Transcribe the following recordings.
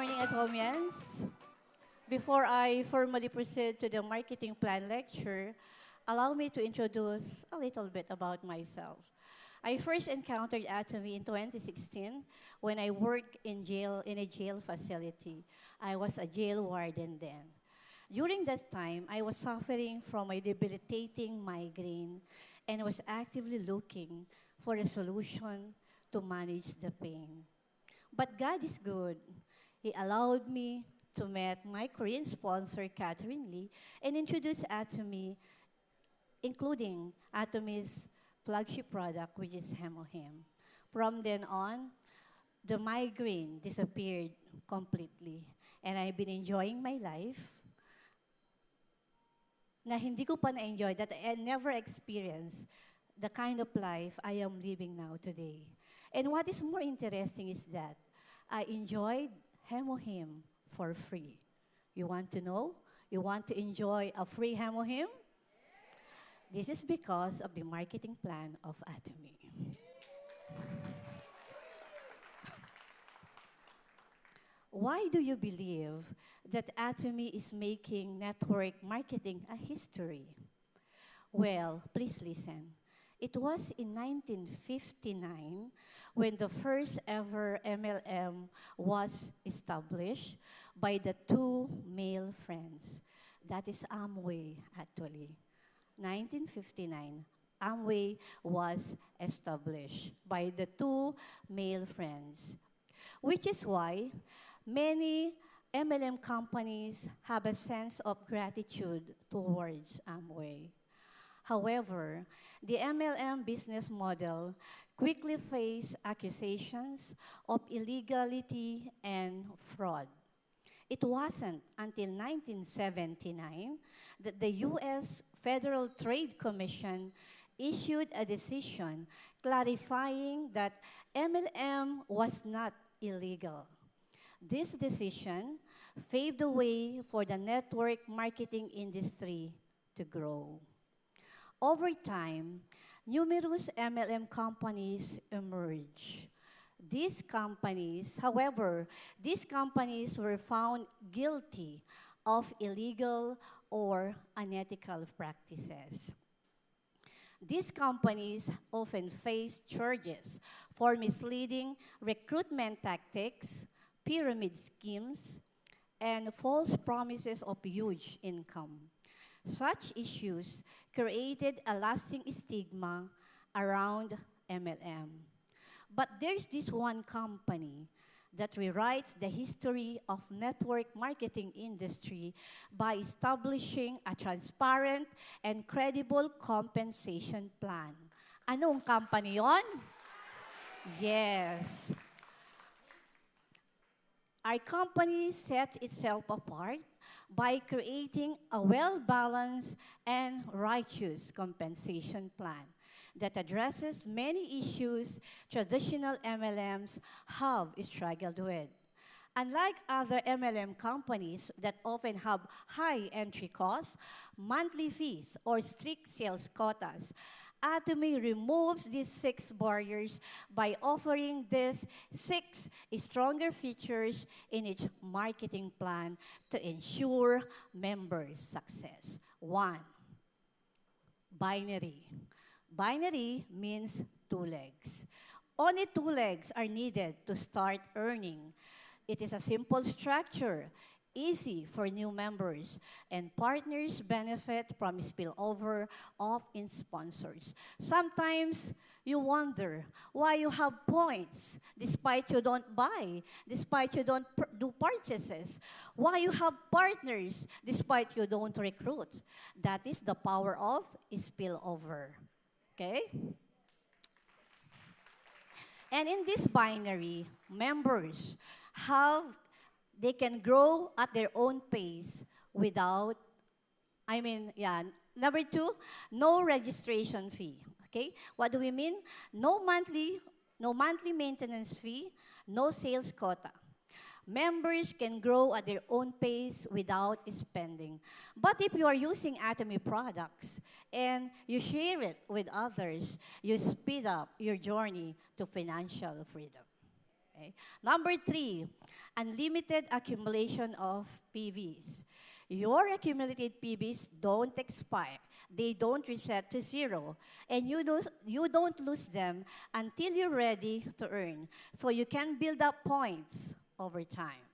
morning, Atomians. Before I formally proceed to the marketing plan lecture, allow me to introduce a little bit about myself. I first encountered Atomy in 2016 when I worked in a jail facility. I was a jail warden then. During that time, I was suffering from a debilitating migraine and was actively looking for a solution to manage the pain. But God is good. He allowed me to meet my Korean sponsor, Catherine Lee, and introduce Atomy, including Atomy's flagship product, which is Hemohim. From then on, the migraine disappeared completely, and I've been enjoying my life na hindi ko pa na-enjoy, that I never experienced the kind of life I am living now today. And what is more interesting is that I enjoyed Hemohim for free. You want to know? You want to enjoy a free Hemohim? This is because of the marketing plan of Atomy. Why do you believe that Atomy is making network marketing a history? Well, please listen. It was in 1959 when the first ever MLM was established by the two male friends. That is Amway, actually. 1959, Amway was established by the two male friends, which is why many MLM companies have a sense of gratitude towards Amway. However, the MLM business model quickly faced accusations of illegality and fraud. It wasn't until 1979 that the U.S. Federal Trade Commission issued a decision clarifying that MLM was not illegal. This decision paved the way for the network marketing industry to grow. Over time, numerous MLM companies emerged. These companies were found guilty of illegal or unethical practices. These companies often face charges for misleading recruitment tactics, pyramid schemes, and false promises of huge income. Such issues created a lasting stigma around MLM. But there's this one company that rewrites the history of network marketing industry by establishing a transparent and credible compensation plan. Anong company yon? Yes. Our company set itself apart by creating a well-balanced and righteous compensation plan that addresses many issues traditional MLMs have struggled with. Unlike other MLM companies that often have high entry costs, monthly fees, or strict sales quotas, Atomy removes these 6 barriers by offering these 6 stronger features in its marketing plan to ensure member success. 1, binary. Binary means 2 legs. Only 2 legs are needed to start earning. It is a simple structure, easy for new members, and partners benefit from spillover of in sponsors. Sometimes you wonder why you have points despite you don't buy, despite you don't do purchases, why you have partners despite you don't recruit. That is the power of spillover. Okay? And in this binary, members they can grow at their own pace without, Number 2, no registration fee. Okay? What do we mean? No monthly maintenance fee, no sales quota. Members can grow at their own pace without spending. But if you are using Atomy products and you share it with others, you speed up your journey to financial freedom. Okay. Number 3, unlimited accumulation of PBs. Your accumulated PBs don't expire. They don't reset to zero. And you don't lose them until you're ready to earn. So you can build up points over time.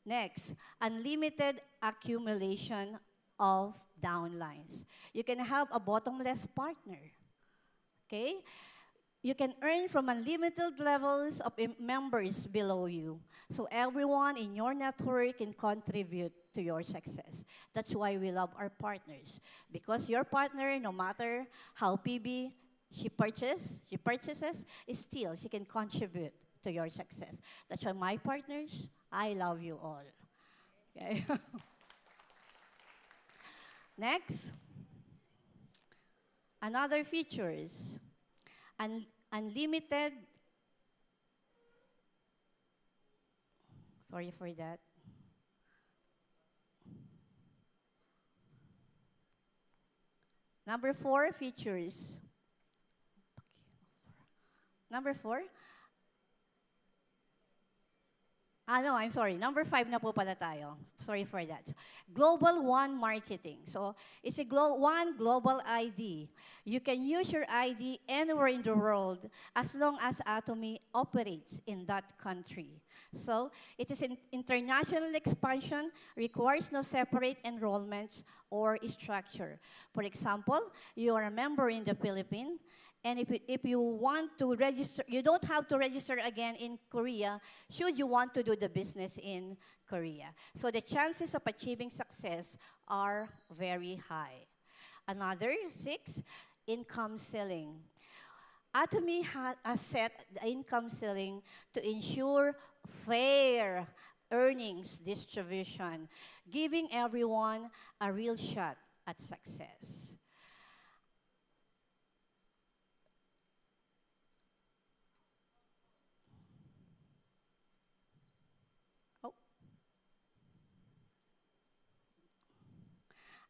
Next, unlimited accumulation of downlines. You can have a bottomless partner. Okay? You can earn from unlimited levels of members below you. So everyone in your network can contribute to your success. That's why we love our partners. Because your partner, no matter how PB she purchases, still she can contribute to your success. That's why my partners, I love you all. Okay? Next, another features. Unlimited, sorry for that. Number 4, features. Number 4, no, I'm sorry. Number 5 na po pala tayo. Sorry for that. Global One Marketing. So, it's a one global ID. You can use your ID anywhere in the world as long as Atomy operates in that country. So, it is an international expansion, requires no separate enrollments or structure. For example, you are a member in the Philippines, and if you want to register, you don't have to register again in Korea should you want to do the business in Korea. So the chances of achieving success are very high. Another 6, income ceiling. Atomy has set the income ceiling to ensure fair earnings distribution, giving everyone a real shot at success.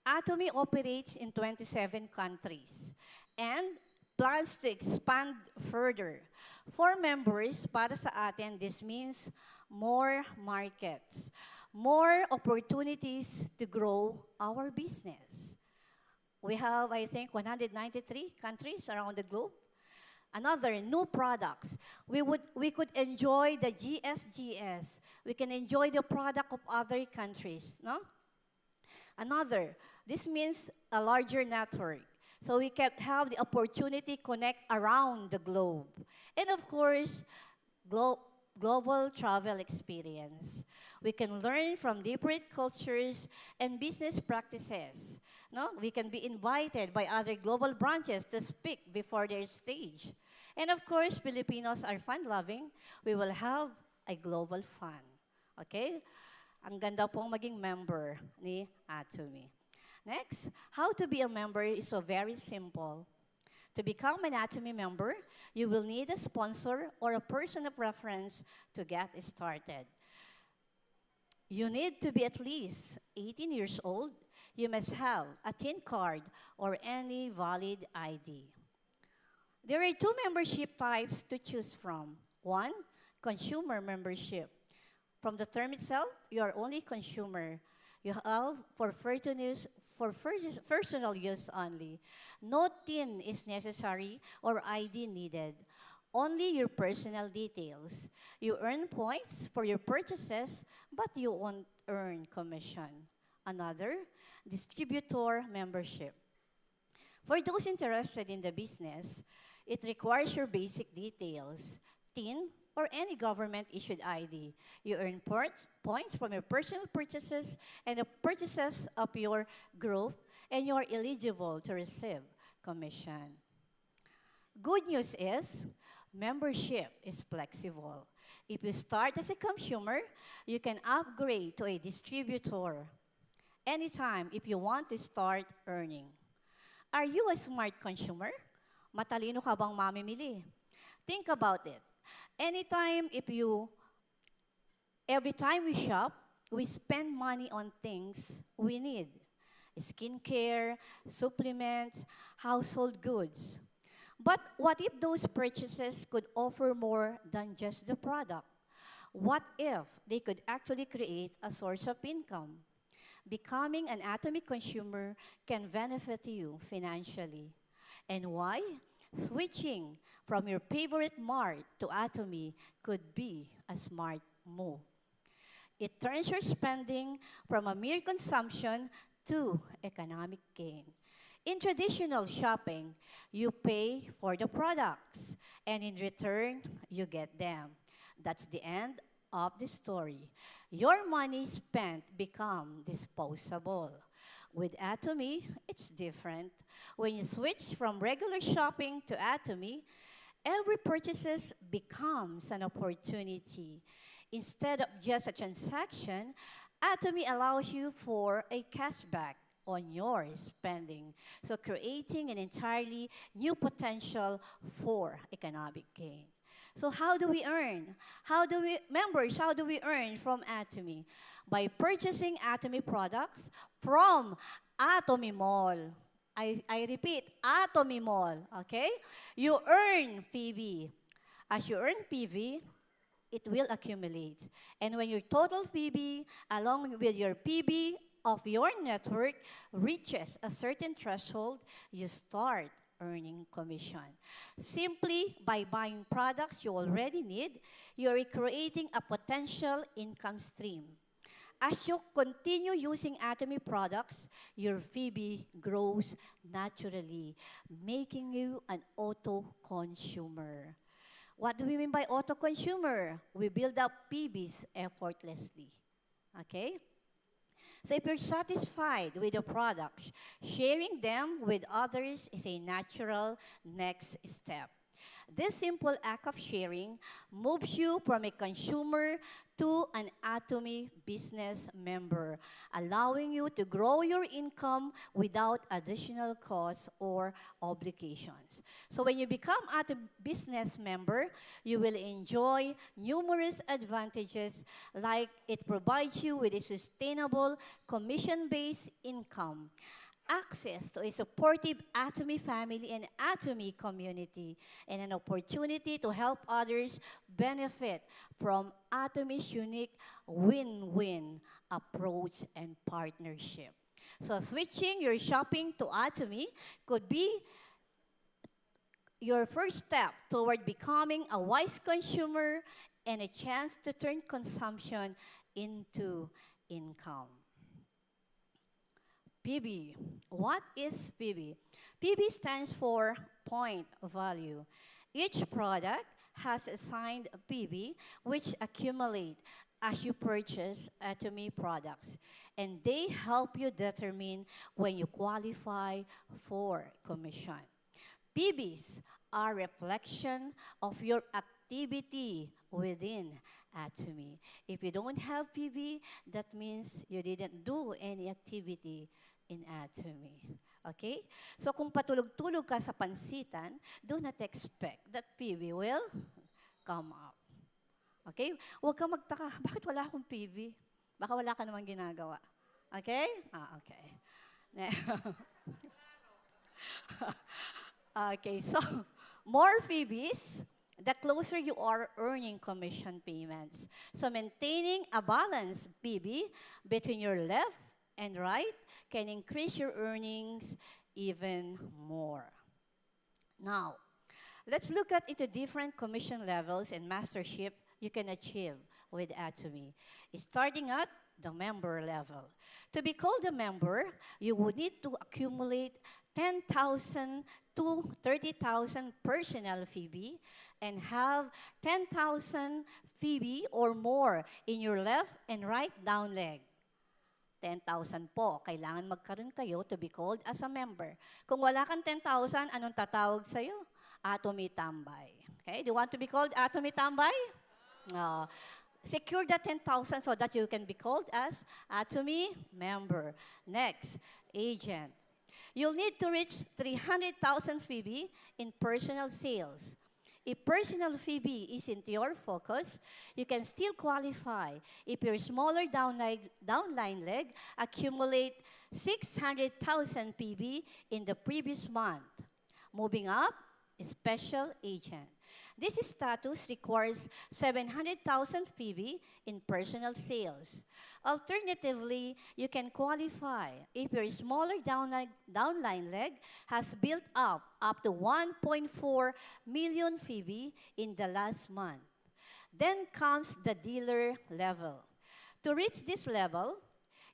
Atomy operates in 27 countries and plans to expand further. For members, para sa atin, this means more markets, more opportunities to grow our business. We have, I think, 193 countries around the globe. Another, new products. We could enjoy the GSGS. We can enjoy the product of other countries, no? Another, this means a larger network. So we can have the opportunity to connect around the globe. And of course, global travel experience. We can learn from different cultures and business practices. No? We can be invited by other global branches to speak before their stage. And of course, Filipinos are fun-loving. We will have a global fun. Okay? Ang ganda pong maging member ni Atomy. Next, how to be a member is so very simple. To become an Atomy member, you will need a sponsor or a person of reference to get started. You need to be at least 18 years old. You must have a TIN card or any valid ID. There are 2 membership types to choose from. 1, consumer membership. From the term itself, you are only consumer. You have for personal use only. No TIN is necessary or ID needed. Only your personal details. You earn points for your purchases, but you won't earn commission. Another, distributor membership. For those interested in the business, it requires your basic details, TIN, or any government-issued ID. You earn points from your personal purchases and the purchases of your group, and you are eligible to receive commission. Good news is, membership is flexible. If you start as a consumer, you can upgrade to a distributor anytime if you want to start earning. Are you a smart consumer? Matalino ka bang mamimili? Think about it. Every time we shop, we spend money on things we need. Skincare, supplements, household goods. But what if those purchases could offer more than just the product? What if they could actually create a source of income? Becoming an Atomy consumer can benefit you financially. And why? Switching from your favorite mart to Atomy could be a smart move. It turns your spending from a mere consumption to economic gain. In traditional shopping, you pay for the products, and in return, you get them. That's the end of the story. Your money spent become disposable. With Atomy, it's different. When you switch from regular shopping to Atomy, every purchase becomes an opportunity. Instead of just a transaction, Atomy allows you for a cashback on your spending. So creating an entirely new potential for economic gain. So how do we earn? How do we earn from Atomy? By purchasing Atomy products from Atomy Mall. I repeat, Atomy Mall, okay? You earn PV. As you earn PV, it will accumulate. And when your total PB, along with your PB of your network, reaches a certain threshold, you start earning commission. Simply by buying products you already need, you're creating a potential income stream. As you continue using Atomy products, your PB grows naturally, making you an auto consumer. What do we mean by auto consumer? We build up PBs effortlessly. Okay? So if you're satisfied with the products, sharing them with others is a natural next step. This simple act of sharing moves you from a consumer to an Atomy business member, allowing you to grow your income without additional costs or obligations. So when you become a business member, you will enjoy numerous advantages, like it provides you with a sustainable commission-based income, access to a supportive Atomy family and Atomy community, and an opportunity to help others benefit from Atomy's unique win-win approach and partnership. So switching your shopping to Atomy could be your first step toward becoming a wise consumer and a chance to turn consumption into income. PB. What is PB? PB stands for point value. Each product has assigned a PB which accumulate as you purchase Atomy products, and they help you determine when you qualify for commission. PBs are reflection of your activity within Atomy. If you don't have PB, that means you didn't do any activity in Atomy. Okay? So kung patulog-tulog ka sa pansitan, do not expect that PB will come up. Okay? Huwag kang magtaka, bakit wala akong PB? Baka wala ka namang ginagawa. Okay? Okay. Okay, so more PBs, the closer you are earning commission payments. So maintaining a balanced PB between your left and right can increase your earnings even more. Now, let's look at into different commission levels and mastership you can achieve with Atomy. Starting at the member level. To be called a member, you would need to accumulate 10,000 to 30,000 personal PB and have 10,000 PB or more in your left and right down leg. 10,000 po, kailangan magkaroon kayo to be called as a member. Kung wala kang 10,000, anong tatawag sa'yo? Atomy tambay. Okay, do you want to be called Atomy tambay? No. Secure the 10,000 so that you can be called as Atomy member. Next, agent. You'll need to reach 300,000 PB in personal sales. If personal PB isn't your focus, you can still qualify if your smaller downline leg accumulate 600,000 PB in the previous month. Moving up, Special Agent. This status requires 700,000 PB in personal sales. Alternatively, you can qualify if your smaller downline leg has built up to 1.4 million PB in the last month. Then comes the dealer level. To reach this level,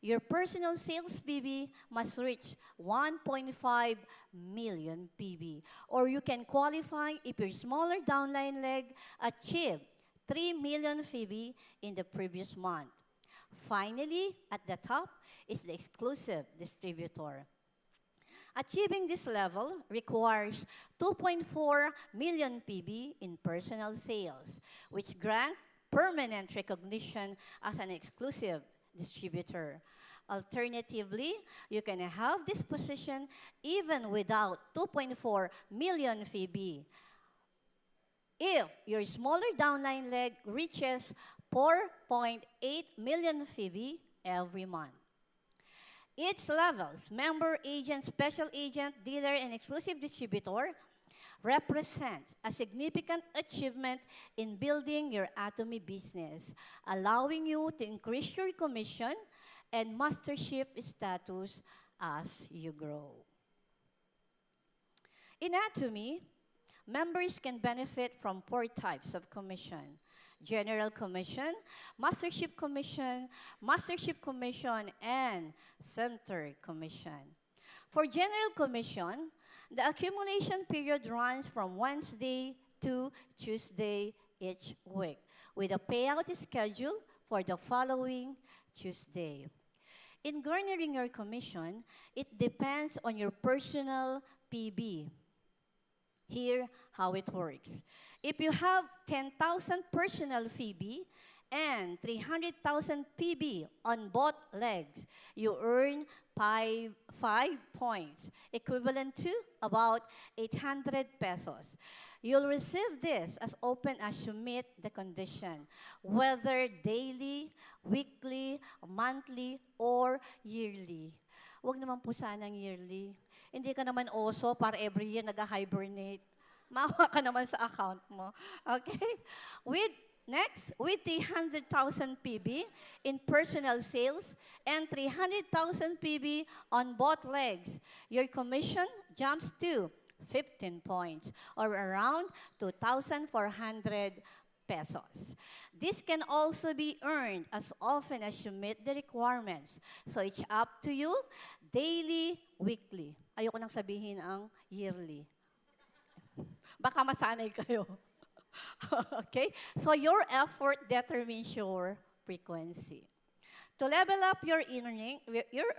your personal sales PB must reach 1.5 million PB. Or you can qualify if your smaller downline leg achieved 3 million PB in the previous month. Finally, at the top is the exclusive distributor. Achieving this level requires 2.4 million PB in personal sales, which grant permanent recognition as an exclusive distributor. Alternatively, you can have this position even without 2.4 million PB if your smaller downline leg reaches 4.8 million PB every month. Each levels, member, agent, special agent, dealer, and exclusive distributor, represents a significant achievement in building your Atomy business, allowing you to increase your commission and mastership status as you grow. In Atomy, members can benefit from 4 types of commission: General Commission, Mastership Commission, and Center Commission. For General Commission, the accumulation period runs from Wednesday to Tuesday each week, with a payout schedule for the following Tuesday. In garnering your commission, it depends on your personal PB. Here, how it works. If you have 10,000 personal PB and 300,000 PB on both legs, you earn 5 points, equivalent to about 800 pesos. You'll receive this as often as you meet the condition, whether daily, weekly, monthly, or yearly. Huwag naman po sanang yearly. Hindi ka naman oso para every year nag-hibernate. Maawa ka naman sa account mo. Okay? Next, with 300,000 PB in personal sales and 300,000 PB on both legs, your commission jumps to 15 points, or around 2,400 pesos. This can also be earned as often as you meet the requirements. So it's up to you, daily, weekly. Ayoko nang sabihin ang yearly. Baka masanay kayo. Okay? So your effort determines your frequency. To level up your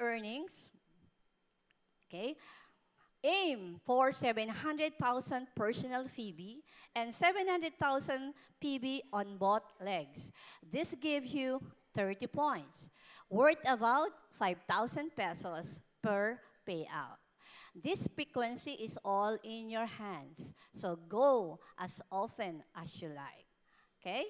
earnings, okay, aim for 700,000 personal PB and 700,000 PB on both legs. This gives you 30 points, worth about 5,000 pesos per payout. This frequency is all in your hands, so go as often as you like, okay?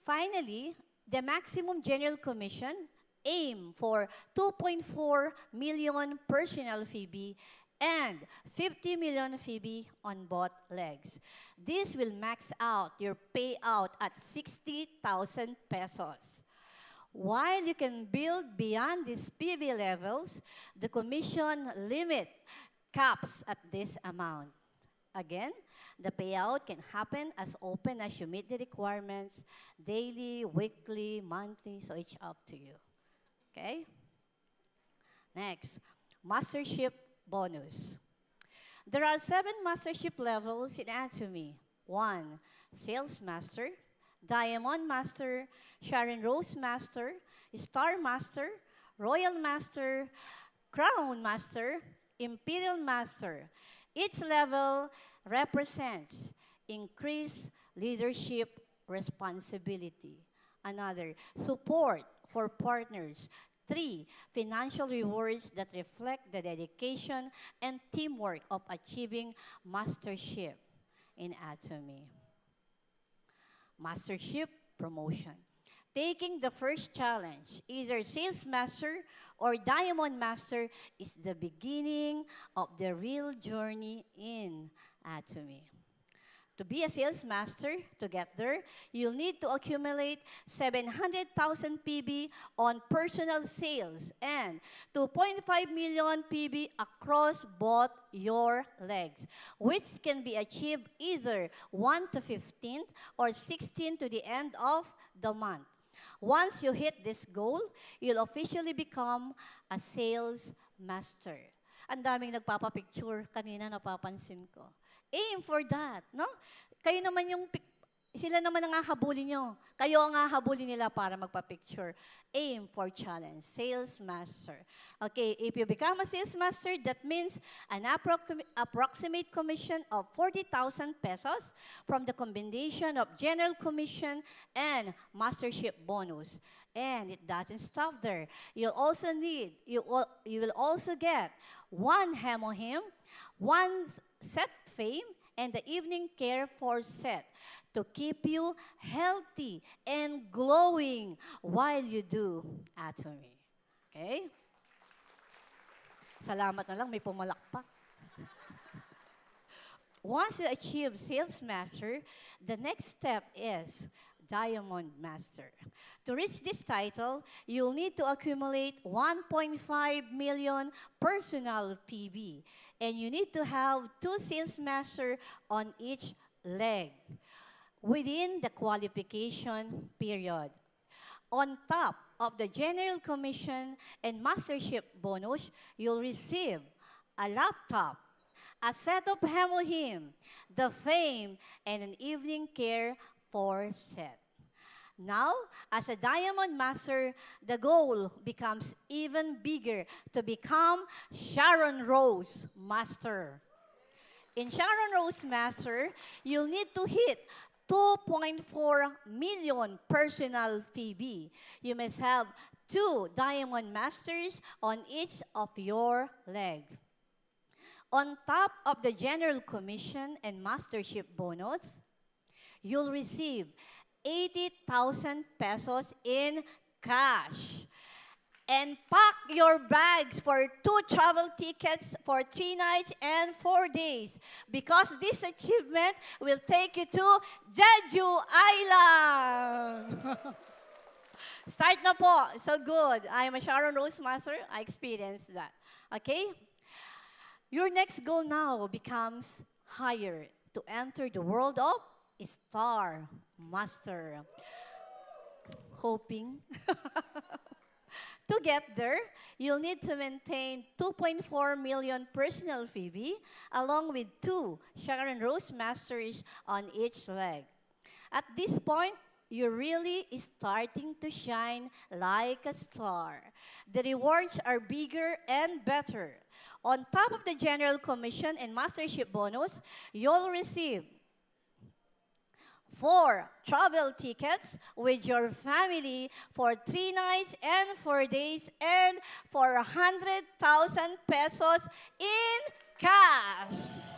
Finally, the maximum general commission aim for 2.4 million personal PB and 50 million PB on both legs. This will max out your payout at 60,000 pesos. While you can build beyond these PB levels, the commission limit caps at this amount. Again, the payout can happen as often as you meet the requirements, daily, weekly, monthly, so it's up to you. Okay? Next, mastership bonus. There are 7 mastership levels in Atomy. 1, Sales Master, Diamond Master, Sharon Rose Master, Star Master, Royal Master, Crown Master, Imperial Master. Each level represents increased leadership responsibility. Another, support for partners. 3, financial rewards that reflect the dedication and teamwork of achieving mastership in Atomy. Mastership promotion. Taking the first challenge, either Sales Master or Diamond Master, is the beginning of the real journey in Atomy. To be a sales master, to get there, you'll need to accumulate 700,000 PB on personal sales and 2.5 million PB across both your legs, which can be achieved either 1 to 15th or 16 to the end of the month. Once you hit this goal, you'll officially become a sales master. Ang daming nagpapapicture, kanina napapansin ko. Aim for that, no? Kayo naman sila naman ang hahabulin nyo. Kayo ang hahabulin nila para magpa-picture. Aim for challenge, sales master. Okay, if you become a sales master, that means an approximate commission of 40,000 pesos from the combination of general commission and mastership bonus. And it doesn't stop there. You will also get one Hemo hymn, one set fame, and the evening care for set to keep you healthy and glowing while you do Atomy. Okay? Salamat na lang, may pumalakpak. Once you achieve Sales Master, the next step is Diamond Master. To reach this title, you'll need to accumulate 1.5 million personal PB, and you need to have 2 Sales Master on each leg within the qualification period. On top of the General Commission and Mastership bonus, you'll receive a laptop, a set of Hemo hymn, the fame, and an evening care for set. Now, as a Diamond Master, the goal becomes even bigger to become Sharon Rose Master. In Sharon Rose Master, you'll need to hit 2.4 million personal PB. You must have 2 Diamond Masters on each of your legs. On top of the General Commission and Mastership bonus, you'll receive 80,000 pesos in cash. And pack your bags for 2 travel tickets for 3 nights and 4 days, because this achievement will take you to Jeju Island. Start na po. So good. I'm a Sharon Rose Master. I experienced that. Okay? Your next goal now becomes higher, to enter the world of Star Master. Hoping. To get there, you'll need to maintain 2.4 million personal PB along with 2 Sharon Rose Masters on each leg. At this point, you're really starting to shine like a star. The rewards are bigger and better. On top of the General Commission and Mastership bonus, you'll receive 4 travel tickets with your family for 3 nights and 4 days, and for 100,000 pesos in cash.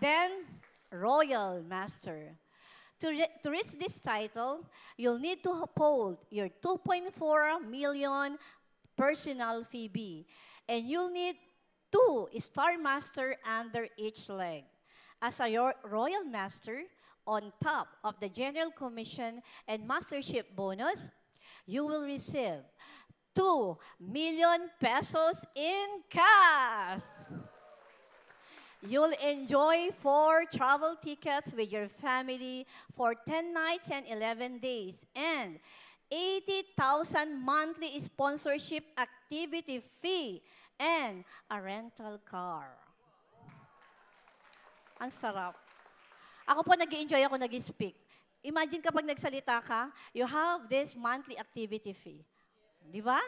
Then, Royal Master. To reach this title, you'll need to uphold your 2.4 million personal PB, and you'll need 2 Star Master under each leg. As a Royal Master, on top of the General Commission and Mastership bonus, you will receive 2 million pesos in cash. You'll enjoy 4 travel tickets with your family for 10 nights and 11 days, and 80,000 monthly sponsorship activity fee, and a rental car. Ang sarap. Ako po nag-enjoy ako nag-speak. Imagine kapag nagsalita ka, you have this monthly activity fee. Di ba?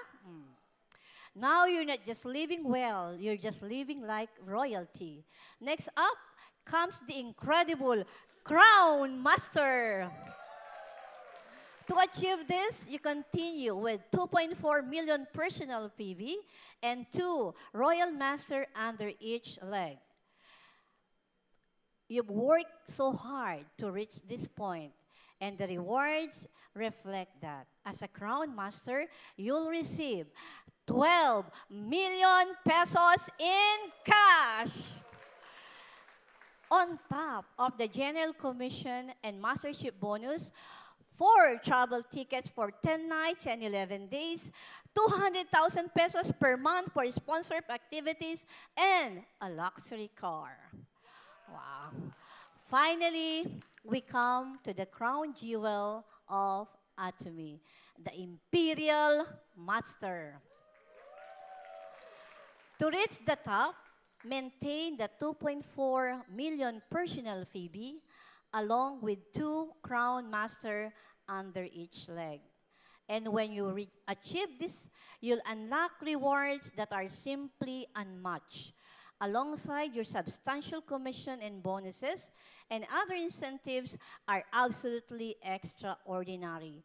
Now you're not just living well, you're just living like royalty. Next up comes the incredible Crown Master. To achieve this, you continue with 2.4 million personal PV and 2 Royal Master under each leg. You've worked so hard to reach this point, And the rewards reflect that. As a Crown Master, you'll receive 12 million pesos in cash. On top of the General Commission and Mastership bonus, 4 travel tickets for 10 nights and 11 days, 200,000 pesos per month for sponsored activities, and a luxury car. Wow. Finally, we come to the crown jewel of Atomy, the Imperial Master. To reach the top, maintain the 2.4 million personal fee along with 2 crown master under each leg. And when you achieve this, you'll unlock rewards that are simply unmatched. Alongside your substantial commission and bonuses, and other incentives are absolutely extraordinary.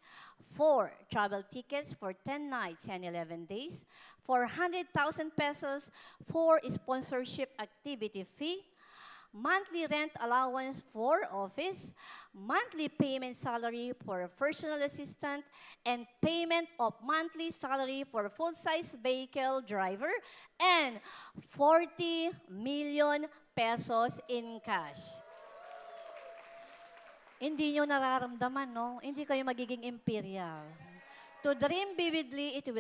4 travel tickets for 10 nights and 11 days, 400,000 pesos for sponsorship activity fee, monthly rent allowance for office, monthly payment salary for a personal assistant, and payment of monthly salary for a full-size vehicle driver, and 40 million pesos in cash. Hindi nyo nararamdaman, no? Hindi kayo magiging imperial. To dream vividly, it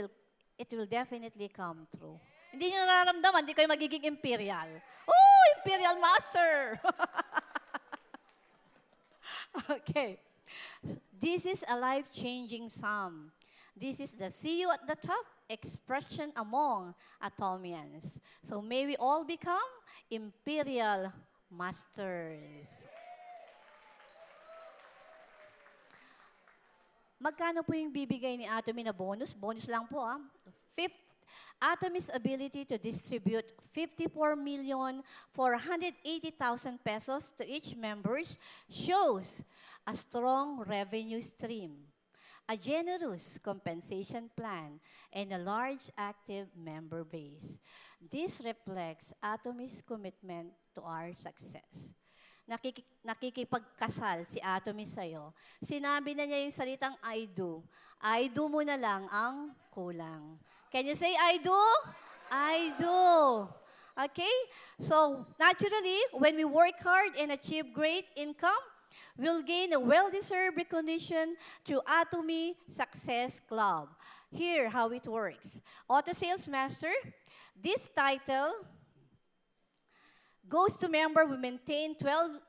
will definitely come true. Hindi nyo nararamdaman, hindi kayo magiging imperial. Oh, imperial master! Okay. This is a life-changing psalm. This is the see you at the top expression among Atomians. So may we all become imperial masters. Magkano po yung bibigay ni Atomy na bonus? Bonus lang po, ah. Atomy's ability to distribute 54,480,000 pesos to each members shows a strong revenue stream, a generous compensation plan, and a large active member base. This reflects Atomy's commitment to our success. Nakikipagkasal si Atomy sa'yo. Sinabi na niya yung salitang I do. I do mo na lang ang kulang. Can you say, I do? I do. Okay? So, naturally, when we work hard and achieve great income, we'll gain a well-deserved recognition through Atomy Success Club. Here, how it works. Auto Sales Master, this title goes to member who maintain 12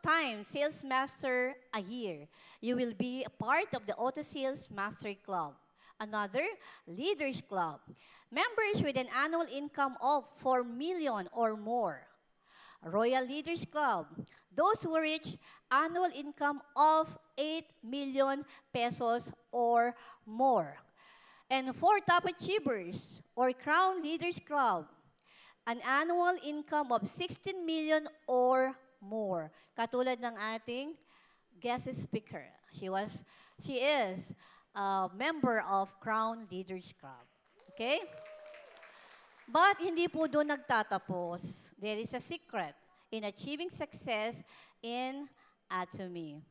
times Sales Master a year. You will be a part of the Auto Sales Master Club. Another, Leaders Club. Members with an annual income of 4 million or more. Royal Leaders Club. Those who reach annual income of 8 million pesos or more. And 4 top achievers or Crown Leaders Club. An annual income of 16 million or more. Katulad ng ating guest speaker. She is a member of Crown Leaders Club. Okay? But hindi po doon nagtatapos. There is a secret in achieving success in Atomy.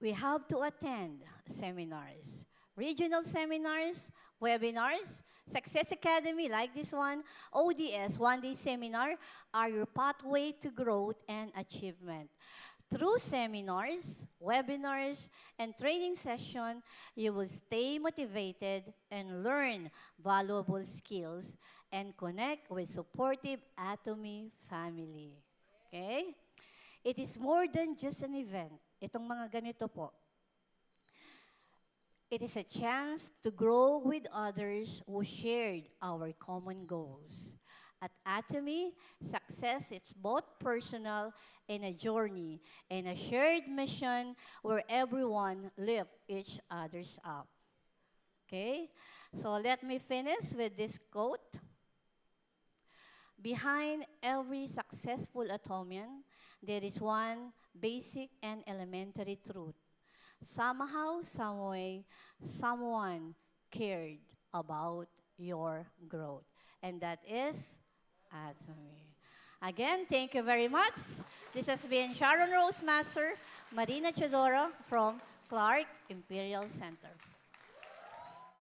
We have to attend seminars, regional seminars, webinars, Success Academy like this one, ODS, one-day seminar, are your pathway to growth and achievement. Through seminars, webinars, and training session, you will stay motivated and learn valuable skills and connect with supportive Atomy family. Okay? It is more than just an event. Itong mga ganito po. It is a chance to grow with others who shared our common goals. At Atomy, success is both personal and a journey and a shared mission where everyone lifts each other's up. Okay? So let me finish with this quote. Behind every successful Atomian, there is one basic and elementary truth. Somehow, someway, someone cared about your growth. And that is Atomy. Again, thank you very much. This has been Sharon Rose Master, Marina Chodoro from Clark Imperial Center.